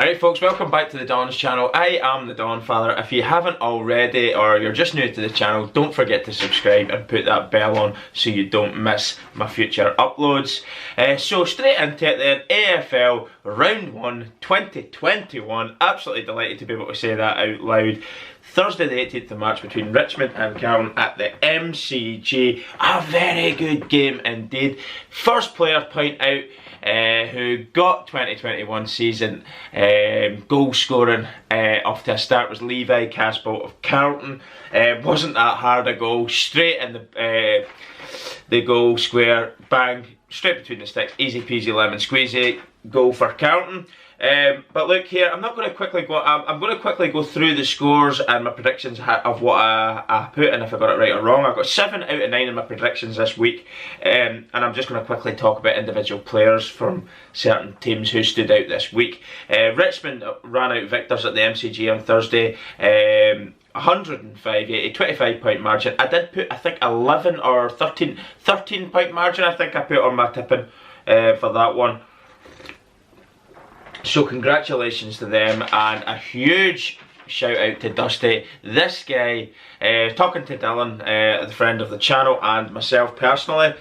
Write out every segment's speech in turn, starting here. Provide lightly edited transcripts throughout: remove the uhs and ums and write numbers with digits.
Alright folks, welcome back to the Don's channel. I am the Donfather. If you haven't already, or you're just new to the channel, don't forget to subscribe and put that bell on so you don't miss my future uploads. So straight into it then, AFL Round 1 2021. Absolutely delighted to be able to say that out loud. Thursday the 18th of March between Richmond and Carlton at the MCG. A very good game indeed. First player point out who got 2021 season goal scoring off to a start was Levi Casbolt of Carlton. Wasn't that hard a goal, straight in the goal square, bang, straight between the sticks, easy peasy lemon squeezy goal for Carlton. But look here, I'm going to quickly go through the scores and my predictions of what I put and if I got it right or wrong. I've got 7 out of 9 in my predictions this week, and I'm just going to quickly talk about individual players from certain teams who stood out this week. Richmond ran out victors at the MCG on Thursday. 105-80, 25 point margin. I did put, I think, 11 or 13 point margin I think I put on my tipping for that one. So congratulations to them, and a huge shout out to Dusty. This guy, talking to Dylan, the friend of the channel, and myself personally,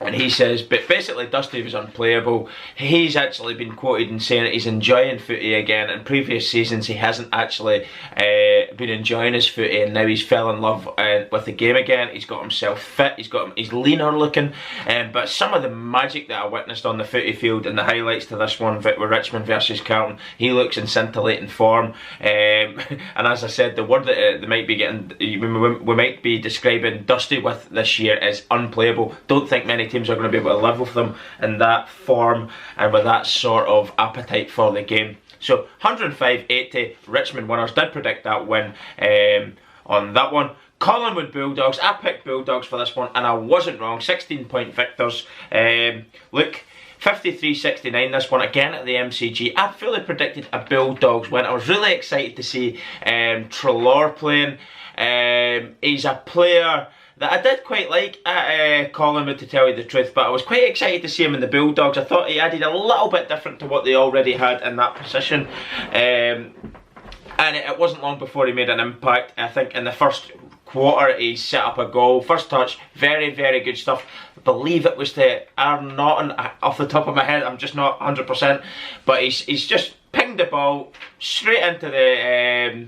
and he says, but basically Dusty was unplayable. He's actually been quoted in saying that he's enjoying footy again. In previous seasons he hasn't actually been enjoying his footy, and now he's fell in love with the game again. He's got himself fit, he's leaner looking, but some of the magic that I witnessed on the footy field and the highlights to this one with Richmond versus Carlton, he looks in scintillating form, and as I said, the word that they might be getting, we might be describing Dusty with this year is unplayable. Don't think many teams are going to be able to live with them in that form and with that sort of appetite for the game. So 105-80 Richmond winners. Did predict that win on that one. Collingwood Bulldogs. I picked Bulldogs for this one and I wasn't wrong. 16 point victors. Look, 53-69 this one again at the MCG. I fully predicted a Bulldogs win. I was really excited to see Treloar playing. He's a player that I did quite like at Collingwood, to tell you the truth, but I was quite excited to see him in the Bulldogs. I thought he added a little bit different to what they already had in that position, and it wasn't long before he made an impact. I think in the first quarter he set up a goal, first touch, very, very good stuff. I believe it was to Aaron Naughton, off the top of my head, I'm just not 100%, but he's just pinged the ball straight into the,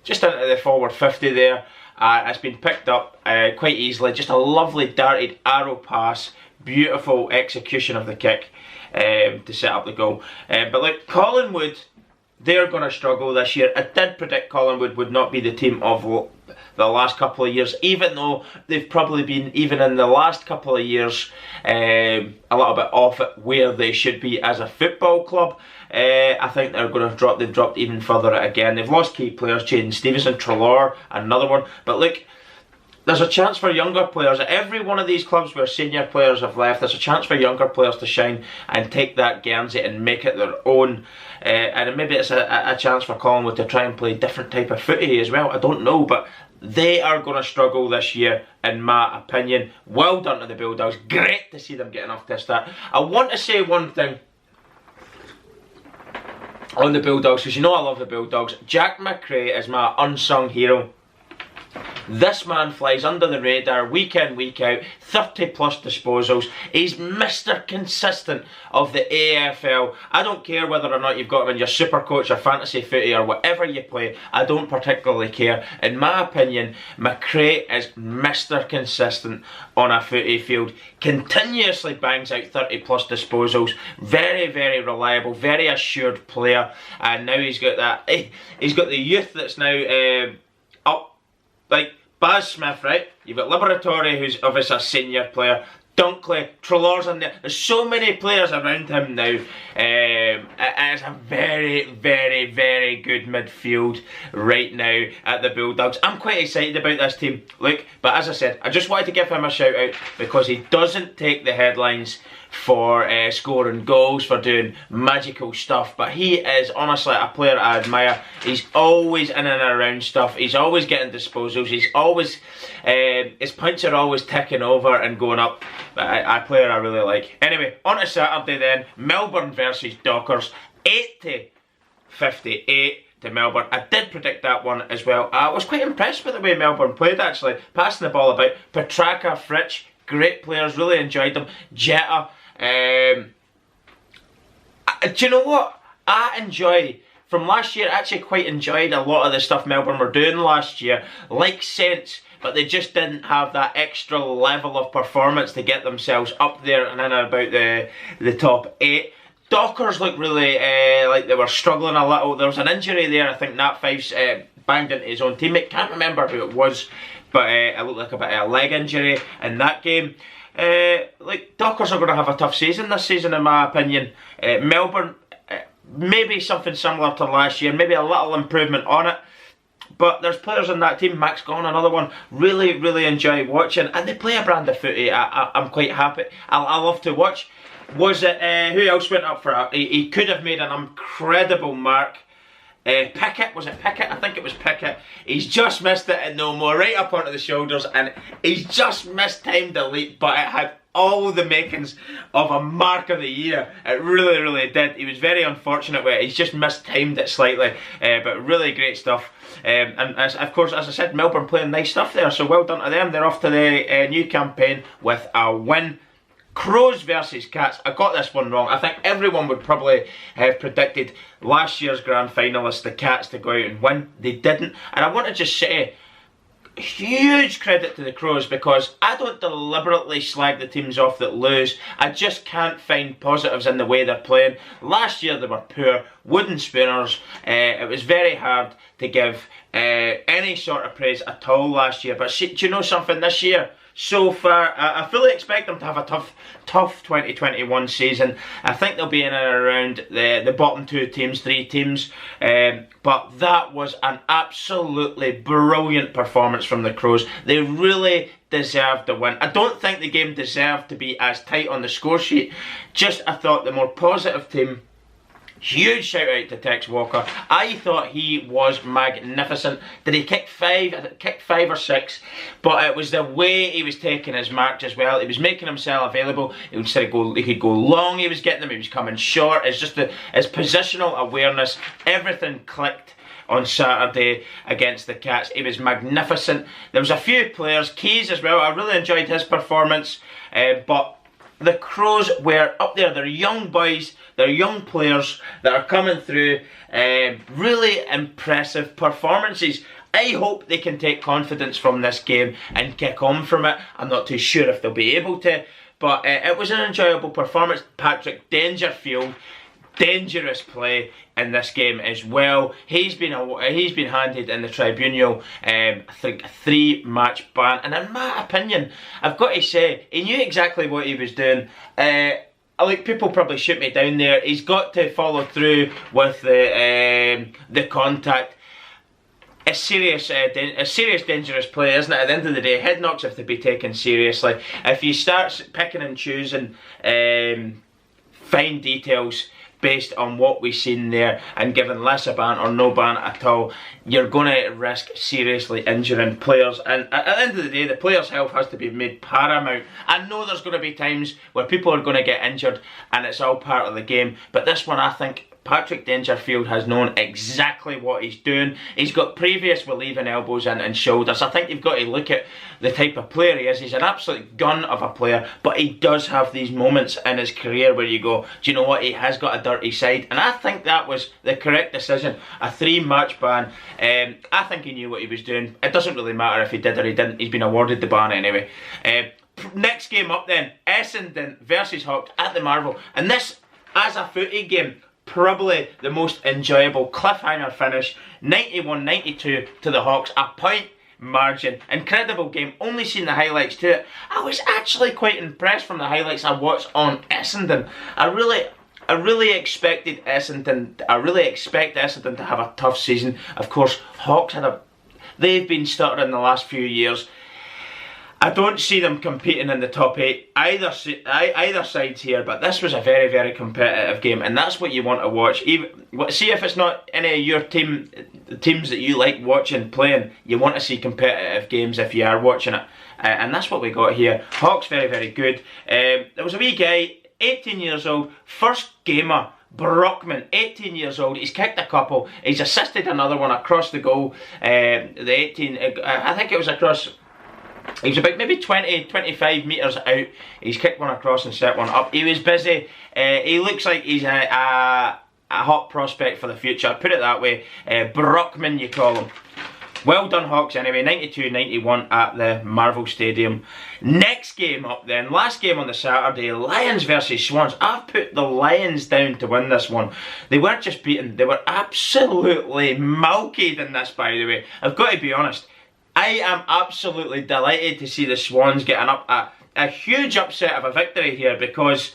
just into the forward 50 there. It's been picked up quite easily, just a lovely darted arrow pass, beautiful execution of the kick to set up the goal. But look, Collingwood, they're going to struggle this year. I did predict Collingwood would not be the team of the last couple of years, even though they've probably been, even in the last couple of years, a little bit off it where they should be as a football club. I think they're going to drop. They've dropped even further again. They've lost key players, Jaden Stevenson, Treloar, another one. But look, there's a chance for younger players. At every one of these clubs where senior players have left, there's a chance for younger players to shine and take that Guernsey and make it their own. And maybe it's a chance for Collingwood to try and play different type of footy as well. I don't know, but they are going to struggle this year, in my opinion. Well done to the Bulldogs. Great to see them getting off to a start. I want to say one thing on the Bulldogs, because you know I love the Bulldogs. Jack McRae is my unsung hero. This man flies under the radar week in, week out, 30 plus disposals. He's Mr. Consistent of the AFL. I don't care whether or not you've got him in your super coach or fantasy footy or whatever you play. I don't particularly care. In my opinion, McRae is Mr. Consistent on a footy field. Continuously bangs out 30 plus disposals. Very, very reliable, very assured player. And now he's got that, he's got the youth that's now up. Like Baz Smith, right? You've got Liberatore, who's obviously a senior player. Dunkley, Treloar's in there. There's so many players around him now. It is a very, very, very good midfield right now at the Bulldogs. I'm quite excited about this team. Look, but as I said, I just wanted to give him a shout out because he doesn't take the headlines for scoring goals, for doing magical stuff, but he is honestly a player I admire. He's always in and around stuff. He's always getting disposals. He's always, his points are always ticking over and going up. A player I really like. Anyway, on to Saturday then. Melbourne versus Dockers. 80-58 to Melbourne. I did predict that one as well. I was quite impressed with the way Melbourne played, actually. Passing the ball about. Petrarca, Fritsch, great players, really enjoyed them. Jetta. Do you know what? I enjoy, from last year, I actually quite enjoyed a lot of the stuff Melbourne were doing last year. Like Saints, but they just didn't have that extra level of performance to get themselves up there and in and about the top 8. Dockers looked really like they were struggling a little. There was an injury there. I think Nat Fyfe's banged into his own teammate. Can't remember who it was, but it looked like a bit of a leg injury in that game. Like Dockers are going to have a tough season this season, in my opinion. Melbourne, maybe something similar to last year, maybe a little improvement on it. But there's players on that team, Max Gawn, another one, really, really enjoy watching. And they play a brand of footy I'm quite happy. I love to watch. Was it, who else went up for it? He could have made an incredible mark. Pickett, was it Pickett? I think it was Pickett. He's just missed it and no more, right up onto the shoulders. And he's just mistimed the leap, but it had all the makings of a mark of the year. It really, really did. He was very unfortunate with it. He's just mistimed it slightly, but really great stuff. And of course, as I said, Melbourne playing nice stuff there, so well done to them. They're off to the new campaign with a win. Crows versus Cats. I got this one wrong. I think everyone would probably have predicted last year's grand finalists, the Cats, to go out and win. They didn't. And I want to just say huge credit to the Crows, because I don't deliberately slag the teams off that lose. I just can't find positives in the way they're playing. Last year they were poor, wooden spooners. It was very hard to give any sort of praise at all last year. But see, do you know something? This year, so far, I fully expect them to have a tough 2021 season. I think they'll be in and around the bottom 2 teams, 3 teams. But that was an absolutely brilliant performance from the Crows. They really deserved the win. I don't think the game deserved to be as tight on the score sheet. Just, I thought the more positive team. Huge shout out to Tex Walker. I thought he was magnificent. Did he kick 5? I think kicked 5 or 6. But it was the way he was taking his marks as well. He was making himself available. He could go long. He was getting them. He was coming short. It's just his positional awareness. Everything clicked on Saturday against the Cats. He was magnificent. There was a few players, Keys as well. I really enjoyed his performance. But the Crows were up there. They're young boys, they're young players that are coming through. Really impressive performances. I hope they can take confidence from this game and kick on from it. I'm not too sure if they'll be able to, but it was an enjoyable performance. Patrick Dangerfield, dangerous play in this game as well. He's been handed in the tribunal, I think, a 3-match ban, and in my opinion, I've got to say, he knew exactly what he was doing. Like, people probably shoot me down there. He's got to follow through with the contact. A serious, dangerous play, isn't it? At the end of the day, head knocks have to be taken seriously. If you start picking and choosing fine details based on what we've seen there and giving less a ban or no ban at all, you're going to risk seriously injuring players. And at the end of the day, the player's health has to be made paramount. I know there's going to be times where people are going to get injured and it's all part of the game, but this one, I think Patrick Dangerfield has known exactly what he's doing. He's got previous with leaving elbows and shoulders. I think you've got to look at the type of player he is. He's an absolute gun of a player, but he does have these moments in his career where you go, do you know what, he has got a dirty side. And I think that was the correct decision, a 3-match ban. I think he knew what he was doing. It doesn't really matter if he did or he didn't. He's been awarded the ban anyway. Next game up then, Essendon versus Hawks at the Marvel. And this, as a footy game, probably the most enjoyable cliffhanger finish. 91-92 to the Hawks, a point margin. Incredible game, only seen the highlights to it. I was actually quite impressed from the highlights I watched on Essendon. I really expected Essendon, I really expect Essendon to have a tough season. Of course, Hawks they've been stuttering the last few years. I don't see them competing in the top 8 either sides here, but this was a very, very competitive game, and that's what you want to watch. See if it's not any of your teams that you like watching playing, you want to see competitive games if you are watching it, and that's what we got here. Hawks very, very good. There was a wee guy, 18 years old, first gamer Brockman, 18 years old, he's kicked a couple, he's assisted another one across the goal, the 18, I think it was across, he was about maybe 20-25 metres out, he's kicked one across and set one up. He was busy, he looks like he's a hot prospect for the future, put it that way. Brockman you call him. Well done Hawks anyway, 92-91 at the Marvel Stadium. Next game up then, last game on the Saturday, Lions versus Swans. I've put the Lions down to win this one. They weren't just beaten, they were absolutely milkied in this, by the way. I've got to be honest, I am absolutely delighted to see the Swans getting up a huge upset of a victory here, because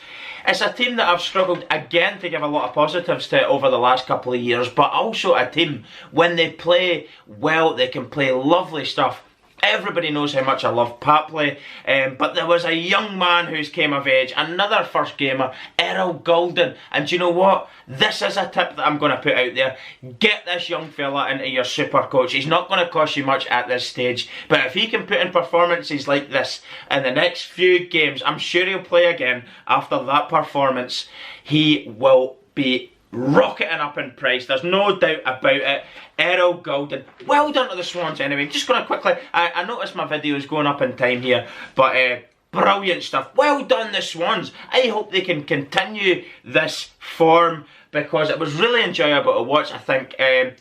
it's a team that I've struggled again to give a lot of positives to over the last couple of years, but also a team, when they play well, they can play lovely stuff. Everybody knows how much I love Papley, but there was a young man who's came of age, another first gamer, Errol Golden, and do you know what? This is a tip that I'm going to put out there. Get this young fella into your super coach. He's not going to cost you much at this stage, but if he can put in performances like this in the next few games, I'm sure he'll play again after that performance. He will be rocketing up in price, there's no doubt about it. Errol Golden, well done to the Swans anyway. Just going to quickly, I noticed my video is going up in time here, but brilliant stuff. Well done the Swans. I hope they can continue this form, because it was really enjoyable to watch. I think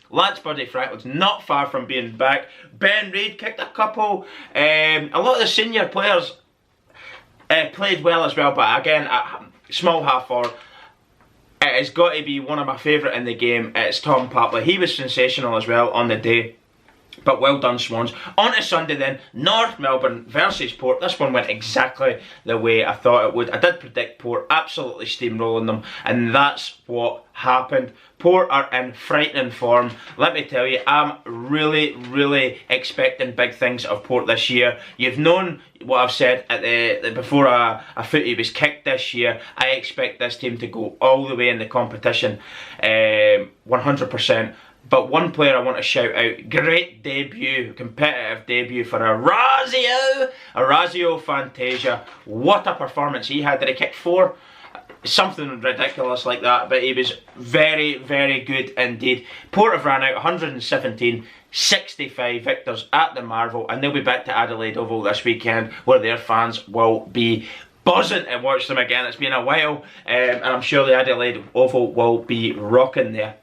Lance Buddy Franklin's not far from being back. Ben Reid kicked a couple. A lot of the senior players played well as well, but again, small half forward. It has got to be one of my favourite in the game. It's Tom Papley. He was sensational as well on the day. But well done Swans. On to Sunday then, North Melbourne versus Port. This one went exactly the way I thought it would. I did predict Port absolutely steamrolling them, and that's what happened. Port are in frightening form. Let me tell you, I'm really expecting big things of Port this year. You've known what I've said at before a footy was kicked this year. I expect this team to go all the way in the competition, 100%. But one player I want to shout out, great debut, competitive debut for Orazio Fantasia. What a performance he had. Did he kick 4? Something ridiculous like that, but he was very good indeed. Port have ran out 117, 65 victors at the Marvel, and they'll be back to Adelaide Oval this weekend, where their fans will be buzzing to watch them again. It's been a while, and I'm sure the Adelaide Oval will be rocking there.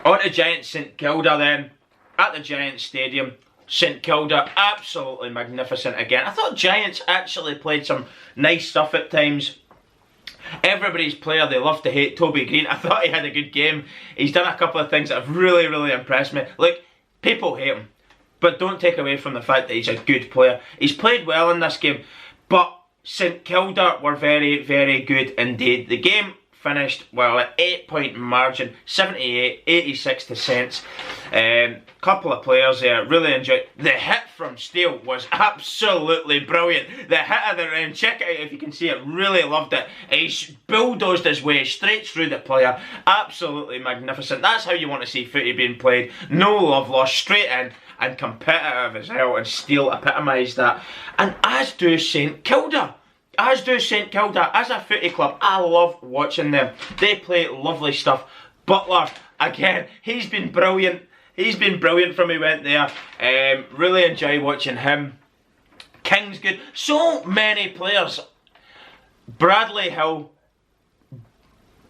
On to Giants St Kilda then, at the Giants Stadium. St Kilda, absolutely magnificent again. I thought Giants actually played some nice stuff at times. Everybody's player they love to hate, Toby Green, I thought he had a good game. He's done a couple of things that have really impressed me. Look, people hate him, but don't take away from the fact that he's a good player. He's played well in this game, but St Kilda were very good indeed. The game finished, well, at 8-point margin, 78-86 to Saints. Couple of players there, really enjoyed. The hit from Steele was absolutely brilliant. The hit of the round, check it out if you can see it, really loved it. He bulldozed his way straight through the player, absolutely magnificent. That's how you want to see footy being played. No love lost, straight in, and competitive as hell, and Steele epitomised that. And as do St Kilda. As do St Kilda, as a footy club, I love watching them. They play lovely stuff. Butler, again, he's been brilliant. He's been brilliant from he went there. Really enjoy watching him. King's good. So many players. Bradley Hill,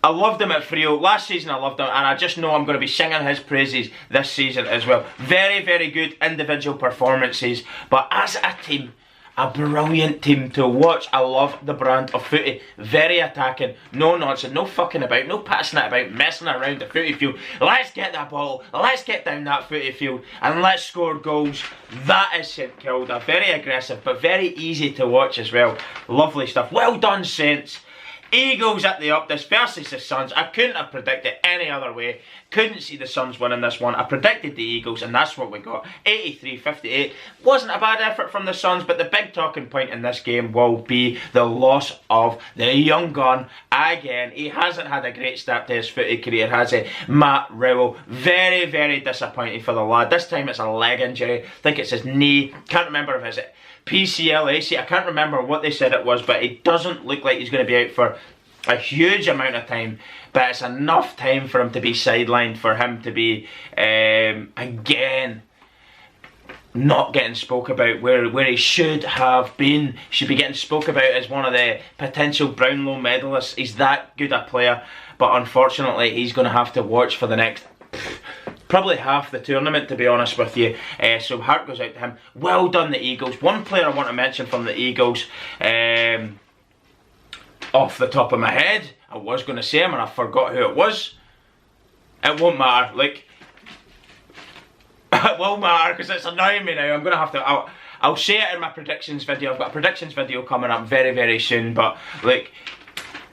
I loved him at Freo. Last season I loved him, and I just know I'm going to be singing his praises this season as well. Very good individual performances, but as a team, a brilliant team to watch. I love the brand of footy. Very attacking, no nonsense, no fucking about, no passing it about, messing around the footy field. Let's get that ball, let's get down that footy field, and let's score goals. That is St Kilda. Very aggressive, but very easy to watch as well. Lovely stuff. Well done, Saints. Eagles at the up, this versus the Suns. I couldn't have predicted any other way. Couldn't see the Suns winning this one. I predicted the Eagles, and that's what we got. 83-58. Wasn't a bad effort from the Suns, but the big talking point in this game will be the loss of the young gun. Again, he hasn't had a great start to his footy career, has he? Matt Rowell. Very disappointing for the lad. This time it's a leg injury. I think it's his knee. Can't remember if it's PCL, AC. I can't remember what they said it was, but it doesn't look like he's going to be out for a huge amount of time, but it's enough time for him to be sidelined, for him to be, again, not getting spoke about where he should have been. Should be getting spoke about as one of the potential Brownlow medalists. He's that good a player, but unfortunately he's going to have to watch for the next probably half the tournament, to be honest with you. So heart goes out to him. Well done, the Eagles. One player I want to mention from the Eagles, off the top of my head, I was going to say him and I forgot who it was. It won't matter, like, it will matter because it's annoying me now. I'm going to have to, I'll say it in my predictions video. I've got a predictions video coming up very, very soon, but like,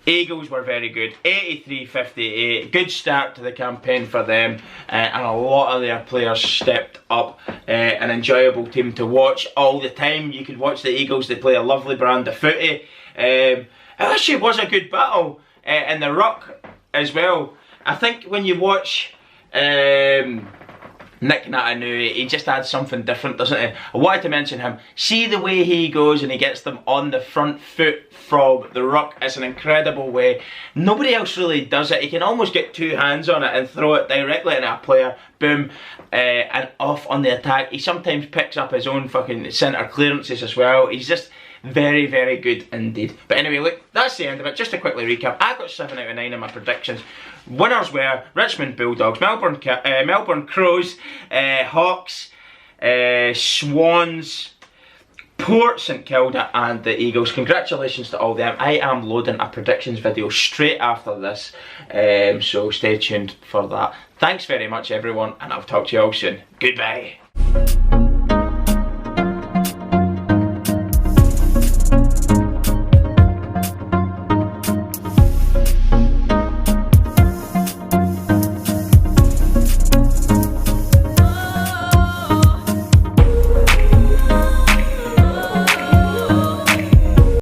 Eagles were very good. 83-58, good start to the campaign for them, and a lot of their players stepped up. An enjoyable team to watch all the time. You could watch the Eagles, they play a lovely brand of footy. It actually was a good battle in the ruck as well. I think when you watch Nick Natanui, he just adds something different, doesn't he? I wanted to mention him. See the way he goes and he gets them on the front foot from the ruck. It's an incredible way. Nobody else really does it. He can almost get two hands on it and throw it directly into a player. Boom. And off on the attack. He sometimes picks up his own fucking centre clearances as well. He's just very, very good indeed. But anyway, look, that's the end of it. Just to quickly recap, I got 7 out of 9 in my predictions. Winners were Richmond Bulldogs, Melbourne Crows, Hawks, Swans, Port St Kilda and the Eagles. Congratulations to all them. I am loading a predictions video straight after this, so stay tuned for that. Thanks very much everyone, and I'll talk to you all soon. Goodbye.